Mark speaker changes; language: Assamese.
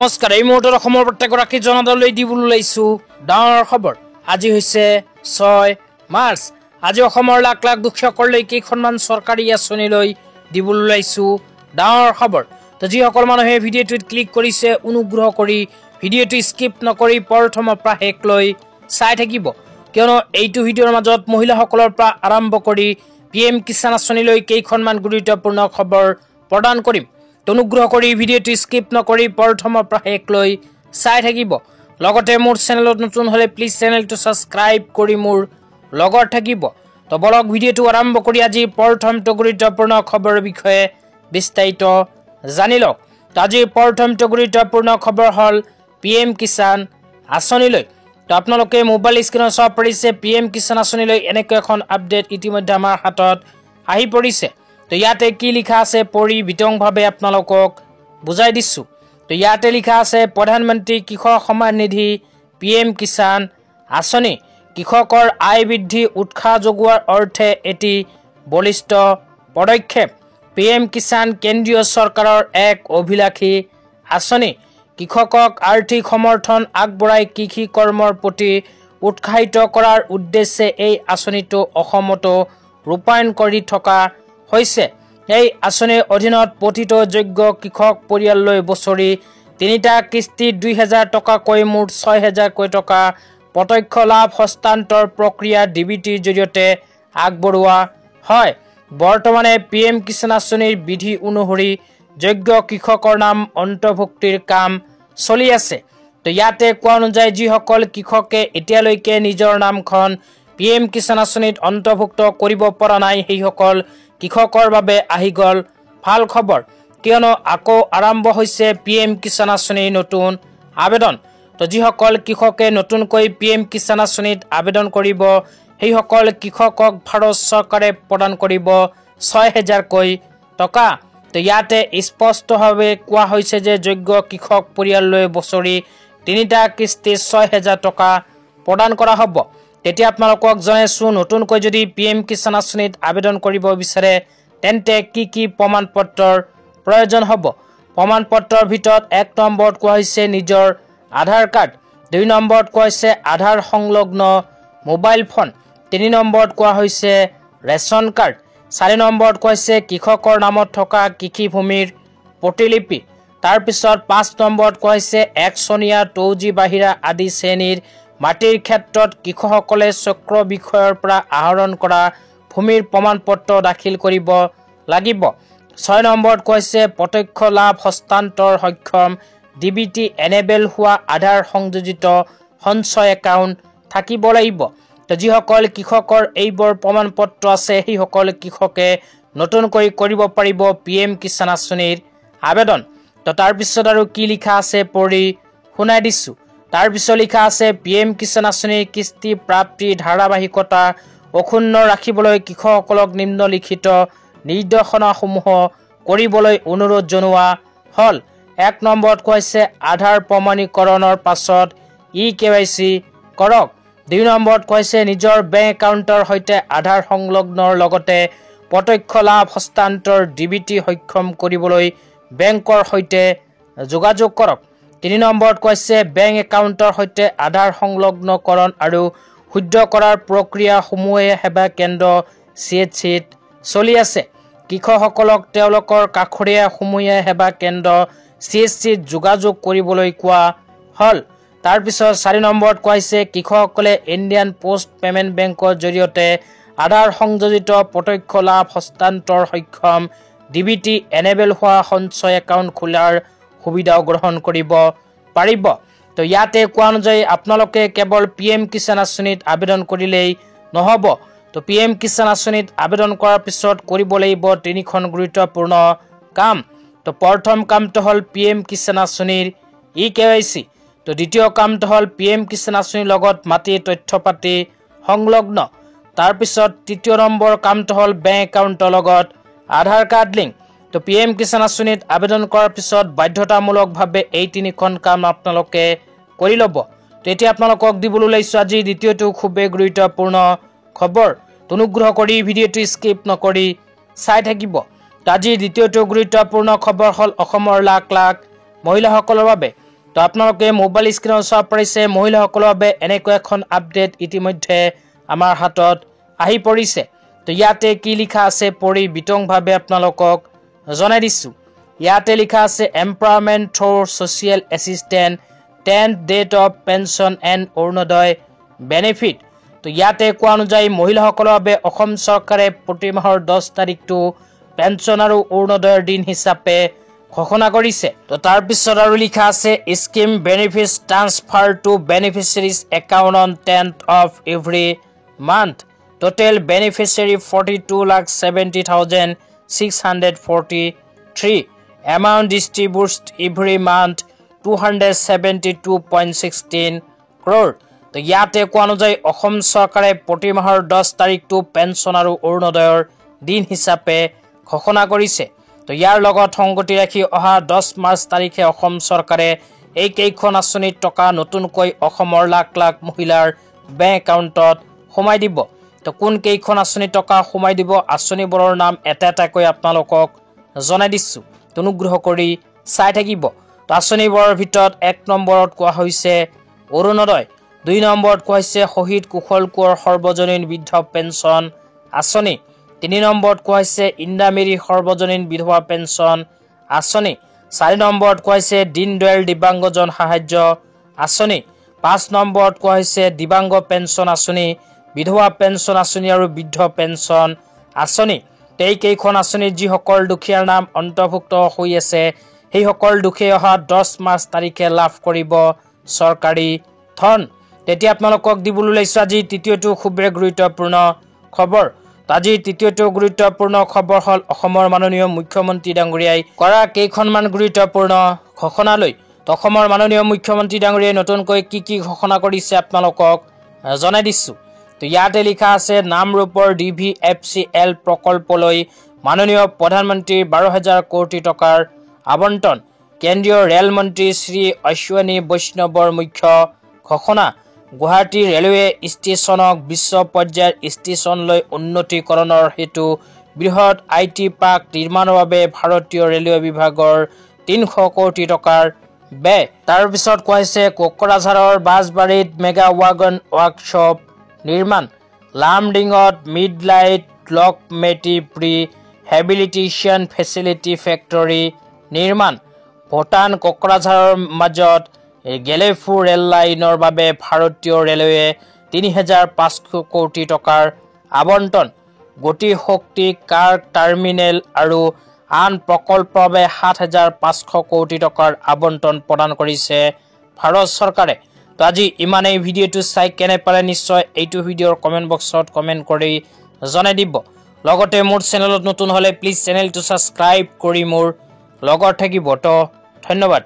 Speaker 1: নমস্কাৰ এই মুহূৰ্তত অসমৰ প্ৰত্যেকগৰাকী জনতালৈ দিবলৈ লৈছো ডাঙৰ খবৰ। আজি হৈছে 6 মাৰ্চ। আজি অসমৰ লাখ লাখ দুখীয়াসকললৈ কেইখনমান চৰকাৰী আঁচনি লৈ দিবলৈ লৈছো ডাঙৰ খবৰ। তো যিসকল মানুহে ভিডিঅ'টোত ক্লিক কৰিছে অনুগ্ৰহ কৰি ভিডিঅ'টো স্কিপ নকৰি প্ৰথমৰ পৰা শেষলৈ চাই থাকিব, কিয়নো এইটো ভিডিঅ'ৰ মাজত মহিলাসকলৰ পৰা আৰম্ভ কৰি PM কিষাণ আঁচনিলৈ কেইখনমান গুৰুত্বপূৰ্ণ খবৰ প্ৰদান কৰিম। অনুগ্ৰহ কৰি ভিডিঅ'টো স্কিপ নকৰি প্ৰথমৰ পৰা শেষলৈ চাই থাকিব। লগতে মোৰ চেনেলত নতুন হলে প্লিজ চেনেলটো সাবস্ক্ৰাইব কৰি মোৰ লগত থাকিব। তো বলক ভিডিঅ'টো আৰম্ভ কৰি আজি প্ৰথমটো গুৰুত্বপূৰ্ণ খবৰৰ বিষয়ে বিস্তাৰিত জানি লওক। আজি প্ৰথমটো গুৰুত্বপূৰ্ণ খবৰ হ'ল PM কিষাণ আঁচনিলৈ। তো আপোনালোকে মোবাইল স্ক্ৰীনত চাব পাৰিছে PM কিষাণ আঁচনিলৈ এনেকৈ এখন আপডেট ইতিমধ্যে আমাৰ হাতত আহি পৰিছে। তো ইয়াতে কি লিখা আছে পঢ়ি বিতংভাৱে আপোনালোকক বুজাই দিছো। তো ইয়াতে লিখা আছে প্ৰধানমন্ত্ৰী কৃষক সন্মান নিধি PM কিষাণ আঁচনি কৃষকৰ আয় বৃদ্ধি উৎসাহ যোগোৱাৰ অৰ্থে এটি বলিষ্ঠ পদক্ষেপ। PM কিষাণ কেন্দ্ৰীয় চৰকাৰৰ এক অভিলাষী আঁচনি। কৃষকক আৰ্থিক সমৰ্থন আগবঢ়াই কৃষি কৰ্মৰ প্ৰতি উৎসাহিত কৰাৰ উদ্দেশ্যে এই আঁচনিটো অসমতো ৰূপায়ণ কৰি থকা হৈছে। এই আঁচনিৰ অধীনত প্ৰতিটো যোগ্য কৃষক পৰিয়াললৈ বছৰি 3টা কিস্তি 2000 টকাকৈ মুঠ 6000 টকা প্ৰত্যক্ষ লাভ হস্তান্তৰ প্ৰক্ৰিয়া DBTৰ জৰিয়তে আগবঢ়োৱা হয়। বৰ্তমানে PM কিষাণ আঁচনিৰ বিধি অনুসৰি যোগ্য কৃষকৰ নাম অন্তৰ্ভুক্তিৰ কাম চলি আছে। তো ইয়াতে কোৱা অনুযায়ী যিসকল কৃষকে এতিয়ালৈকে নিজৰ নামখন PM কিষাণ আঁচনিত অন্তৰ্ভুক্ত কৰিব পৰা নাই সেইসকল কৃষকৰ বাবে আহি গল ভাল খবৰ, কিয়নো আকৌ আৰম্ভ হৈছে PM কিষাণ আঁচনিৰ নতুন আবেদন। তো যিসকল কৃষকে নতুনকৈ PM কিষাণ আঁচনিত আবেদন কৰিব সেইসকল কৃষকক ভাৰত চৰকাৰে প্ৰদান কৰিব 6000 টকা। তো ইয়াতে স্পষ্টভাৱে কোৱা হৈছে যে যোগ্য কৃষক পৰিয়াললৈ বছৰি 3টা কিস্তি 6000 টকা প্ৰদান কৰা হ'ব। তেতিয়া আপোনালোকক জনাইছো নতুনকৈ যদি PM কিষাণ আঁচনিত আবেদন কৰিব বিচাৰে তেন্তে কি কি প্ৰমাণ পত্ৰৰ প্ৰয়োজন হ'ব। প্ৰমাণ পত্ৰৰ ভিতৰত 1 নম্বৰত কোৱা হৈছে নিজৰ আধাৰ কাৰ্ড, 2 নম্বৰত কোৱা হৈছে আধাৰ সংলগ্ন মোবাইল ফোন, 3 নম্বৰত কোৱা হৈছে ৰেচন কাৰ্ড, 4 নম্বৰত কোৱা হৈছে কৃষকৰ নামত থকা কৃষি ভূমিৰ প্ৰতিলিপি, তাৰপিছত 5 নম্বৰত কোৱা হৈছে 1 চনীয়া টৌজি বাহিৰা আদি শ্ৰেণীৰ মাটিৰ ক্ষেত্ৰত কৃষকসকলে চক্ৰ বিষয়ৰ পৰা আহৰণ কৰা ভূমিৰ প্ৰমাণ পত্ৰ দাখিল কৰিব লাগিব। 6 নম্বৰত কৈছে প্ৰত্যক্ষ লাভ হস্তান্তৰ সক্ষম DBT এনেবল হোৱা আধাৰ সংযোজিত সঞ্চয় একাউণ্ট থাকিব লাগিব। তো যিসকল কৃষকৰ এইবোৰ প্ৰমাণ পত্ৰ আছে সেইসকল কৃষকে নতুনকৈ কৰিব পাৰিব PM কিষাণ আঁচনিৰ আবেদন। তো তাৰপিছত আৰু কি লিখা আছে পঢ়ি শুনাই দিছো। তাৰপিছত লিখা আছে PM কিষাণ আঁচনিৰ কিস্তি প্ৰাপ্তিৰ ধাৰাবাহিকতা অক্ষুণ্ণ ৰাখিবলৈ কৃষকসকলক নিম্নলিখিত নিৰ্দেশনাসমূহ কৰিবলৈ অনুৰোধ জনোৱা হ'ল। 1 নম্বৰত কৈছে আধাৰ প্ৰমাণীকৰণৰ পাছত EKYC কৰক। 2 নম্বৰত কৈছে নিজৰ বেংক একাউণ্টৰ সৈতে আধাৰ সংলগ্নৰ লগতে প্ৰত্যক্ষ লাভ হস্তান্তৰ DBT সক্ষম কৰিবলৈ বেংকৰ সৈতে যোগাযোগ কৰক। 3 নম্বৰত কৈছে বেংক একাউণ্টৰ সৈতে আধাৰ সংলগ্নকৰণ আৰু শুদ্ধ কৰাৰ প্ৰক্ৰিয়াসমূহে সেৱা কেন্দ্ৰ CHCত চলি আছে। কৃষকসকলক তেওঁলোকৰ কাষৰীয়া সমূহীয়া সেৱা কেন্দ্ৰ CHCত যোগাযোগ কৰিবলৈ কোৱা হ'ল। তাৰপিছত 4 নম্বৰত কৈছে কৃষকসকলে ইণ্ডিয়ান পোষ্ট পেমেণ্ট বেংকৰ জৰিয়তে আধাৰ সংযোজিত প্ৰত্যক্ষ লাভ হস্তান্তৰ সক্ষম DBT এনেবল হোৱা সঞ্চয় একাউণ্ট খোলাৰ সুবিধাও গ্ৰহণ কৰিব পাৰিব। তো ইয়াতে কোৱা অনুযায়ী আপোনালোকে কেৱল PM কিষাণ আঁচনিত আবেদন কৰিলেই নহ'ব। তো PM কিষাণ আঁচনিত আবেদন কৰাৰ পিছত কৰিব লাগিব 3খন গুৰুত্বপূৰ্ণ কাম। তো প্ৰথম কামটো হ'ল PM কিষাণ আঁচনিৰ EKYC। তো দ্বিতীয় কামটো হ'ল PM কিষাণ আঁচনিৰ লগত মাটিৰ তথ্য পাতি সংলগ্ন। তাৰপিছত তৃতীয় নম্বৰ কামটো হ'ল বেংক একাউণ্টৰ লগত আধাৰ কাৰ্ড লিংক। তো PM কিষাণ আঁচনিত আবেদন কৰাৰ পিছত বাধ্যতামূলকভাৱে এই 3খন কাম আপোনালোকে কৰি ল'ব। তো এতিয়া আপোনালোকক দিবলৈ লৈছো আজি দ্বিতীয়টো খুবেই গুৰুত্বপূৰ্ণ খবৰ। অনুগ্ৰহ কৰি ভিডিঅ'টো স্কিপ নকৰি চাই থাকিব। আজি দ্বিতীয়টো গুৰুত্বপূৰ্ণ খবৰ হ'ল অসমৰ লাখ লাখ মহিলাসকলৰ বাবে তো আপোনালোকে মোবাইল স্ক্ৰীনত চাব পাৰিছে মহিলাসকলৰ বাবে এনেকৈ এখন আপডেট ইতিমধ্যে আমাৰ হাতত আহি পৰিছে। তো ইয়াতে কি লিখা আছে পঢ়ি বিতংভাৱে আপোনালোকক জনাই দিছোঁ। ইয়াতে লিখা আছে empowerment through social assistant 10th date of pension and Orunodoi benefit. তো ইয়াতে কোৱা অনুযায়ী মহিলাসকলৰ বাবে অসম চৰকাৰে প্ৰতি মাহৰ 10 তাৰিখটো পেঞ্চন আৰু অৰুণোদয়ৰ দিন হিচাপে ঘোষণা কৰিছে। তো তাৰপিছত আৰু লিখা আছে scheme benefits transfer to beneficiaries account on 10th of every month. Total beneficiary 42,70,643। Amount distributed every month 272.16 crore। তো ইয়াতে কোৱা অনুযায়ী অসম চৰকাৰে প্ৰতি মাহৰ 10 তাৰিখটো পেঞ্চন আৰু অৰুণোদয়ৰ দিন হিচাপে ঘোষণা কৰিছে। তো ইয়াৰ লগত সংগতি ৰাখি অহা 10 মাৰ্চ তাৰিখে অসম চৰকাৰে এই কেইখন আঁচনিৰ টকা নতুনকৈ অসমৰ লাখ লাখ মহিলাৰ বেংক একাউণ্টত সোমাই দিব। তো কোন কেইখন আঁচনিৰ টকা সোমাই দিব আঁচনিবোৰৰ নাম এটা এটাকৈ আপোনালোকক জনাই দিছোঁ। অনুগ্ৰহ কৰি চাই থাকিব। তো আঁচনিবোৰৰ ভিতৰত 1 নম্বৰত কোৱা হৈছে অৰুণোদয়, 2 নম্বৰত কোৱা হৈছে শহীদ কুশল কোঁৱৰ সৰ্বজনীন বৃদ্ধ পেঞ্চন আঁচনি, 3 নম্বৰত কোৱা হৈছে ইন্দিৰামেৰী সৰ্বজনীন বিধৱা পেঞ্চন আঁচনি, 4 নম্বৰত কোৱা হৈছে দীনদয়াল দিব্যাংগজন সাহায্য আঁচনি, 5 নম্বৰত কোৱা হৈছে দিব্যাংগ পেঞ্চন আঁচনি, বিধৱা পেঞ্চন আঁচনি আৰু বৃদ্ধ পেঞ্চন আঁচনি। এই কেইখন আঁচনিত যিসকল দুখীয়াৰ নাম অন্তৰ্ভুক্ত হৈ আছে সেইসকল দুখীয়াই অহা 10 মাৰ্চ তাৰিখে লাভ কৰিব চৰকাৰী ধন। তেতিয়া আপোনালোকক দিবলৈ ওলাইছোঁ আজি তৃতীয়টো খুবেই গুৰুত্বপূৰ্ণ খবৰ। আজিৰ তৃতীয়টো গুৰুত্বপূৰ্ণ খবৰ হ'ল অসমৰ মাননীয় মুখ্যমন্ত্ৰী ডাঙৰীয়াই কৰা কেইখনমান গুৰুত্বপূৰ্ণ ঘোষণালৈ। অসমৰ মাননীয় মুখ্যমন্ত্ৰী ডাঙৰীয়াই নতুনকৈ কি ঘোষণা কৰিছে আপোনালোকক জনাই দিছোঁ। তো ইয়াতে লিখা আছে নামৰূপৰ DVFCL প্ৰকল্পলৈ মাননীয় প্ৰধানমন্ত্ৰী 12,000 কোটি টকাৰ আবণ্টন। কেন্দ্ৰীয় ৰেল মন্ত্ৰী শ্ৰী অশ্বিনী বৈষ্ণৱৰ মুখ্য ঘোষণা। গুৱাহাটী ৰেলৱে ষ্টেচনক বিশ্ব পৰ্যায়ৰ ষ্টেচনলৈ উন্নতীকৰণৰ হেতু বৃহৎ IT পাৰ্ক নিৰ্মাণৰ বাবে ভাৰতীয় ৰেলৱে বিভাগৰ 300 কোটি টকাৰ ব্যয়। তাৰপিছত কোৱা হৈছে কোকৰাঝাৰৰ বাঁশবাৰীত মেগা ৱাগন ৱৰ্কশ্বপ নিৰ্মাণ। লামডিঙত মিডলাইট লকমেটিভ ৰিহেবিলিটেশ্যন ফেচিলিটি ফেক্টৰী নিৰ্মাণ। ভূটান কোকৰাঝাৰৰ মাজত গেলেফু ৰেল লাইনৰ বাবে ভাৰতীয় ৰেলৱে 3,500 কোটি টকাৰ আবণ্টন। গতি শক্তি কাৰ টাৰ্মিনেল আৰু আন প্ৰকল্পৰ বাবে 7,500 কোটি টকাৰ আবণ্টন প্ৰদান কৰিছে ভাৰত চৰকাৰে। তো আজি ইমানেই। ভিডিঅ'টো চাই কেনে পালে নিশ্চয় এইটো ভিডিঅ'ৰ কমেণ্ট বক্সত কমেণ্ট কৰি জনাই দিব। লগতে মোৰ চেনেলত নতুন হ'লে প্লিজ চেনেলটো ছাবস্ক্ৰাইব কৰি মোৰ লগত থাকিব। তো ধন্যবাদ।